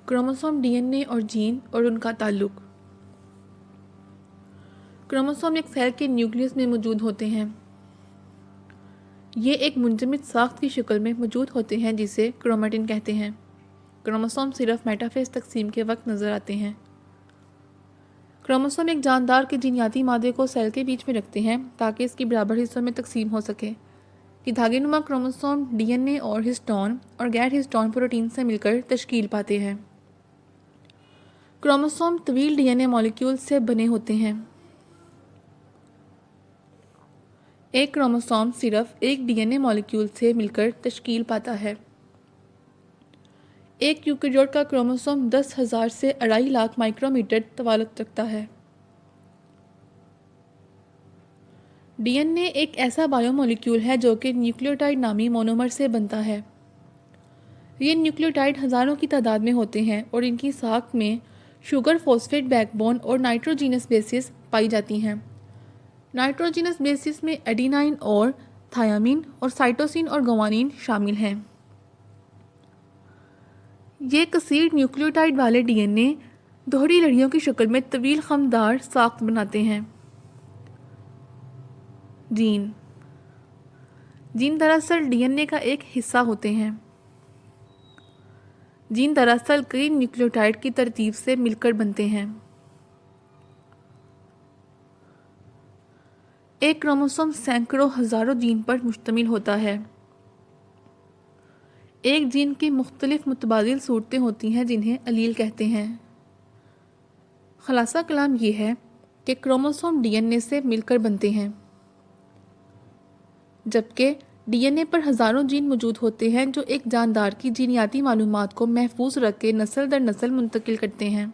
Chromosome DNA और gene और उनका ताल्लुक। क्रोमोसोम एक सेल के न्यूक्लियस में मौजूद होते हैं। ये एक मुंजमद साख्त की शक्ल में मौजूद होते हैं जिसे क्रोमैटिन कहते हैं। क्रोमोसोम सिर्फ मेटाफेज तकसीम के वक्त नज़र आते हैं। क्रोमोसोम एक जानदार के जीनियाती मादे को सेल के बीच में रखते हैं ताकि इसकी बराबर हिस्सों में तकसीम हो सके। कि धागेनुमा क्रोमोसोम डीएनए और हिस्टोन और गैर हिस्टोन प्रोटीन से मिलकर तश्कील पाते हैं। क्रोमोसोम तवील डीएनए मॉलिक्यूल से बने होते हैं। एक क्रोमोसोम सिर्फ एक डीएनए मॉलिक्यूल से मिलकर तश्कील पाता है। एक यूकेरियोट का क्रोमोसोम 10,000 से 2.5 लाख माइक्रोमीटर तवालत रखता है। डीएनए एक ऐसा बायोमोलिक्यूल है जो कि न्यूक्लियोटाइड नामी मोनोमर से बनता है। ये न्यूक्लियोटाइड हज़ारों की तादाद में होते हैं और इनकी साख में शुगर फॉस्फेट बैकबोन और नाइट्रोजीनस बेसिस पाई जाती हैं। नाइट्रोजीनस बेसिस में एडिनाइन और थायामीन और साइटोसिन और ग्वानिन शामिल हैं। ये कसीर न्यूक्लियोटाइड वाले डीएनए दोहरी लड़ियों की शक्ल में तवील खमदार साख्त बनाते हैं। जीन दरअसल डीएनए का एक हिस्सा होते हैं। जीन दरअसल कई न्यूक्लियोटाइड की तरतीब से मिलकर बनते हैं। एक क्रोमोसोम सैकड़ों हज़ारों जीन पर मुश्तमिल होता है। एक जीन की मुख्तलिफ मुतबादिल सूरतें होती हैं जिन्हें अलील कहते हैं। खलासा कलाम ये है कि क्रोमोसोम डीएनए से मिलकर बनते हैं, जबकि डीएनए पर हज़ारों जीन मौजूद होते हैं जो एक जानदार की जीनियाती मालूमात को महफूज रख के नस्ल दर नस्ल मुंतकिल करते हैं।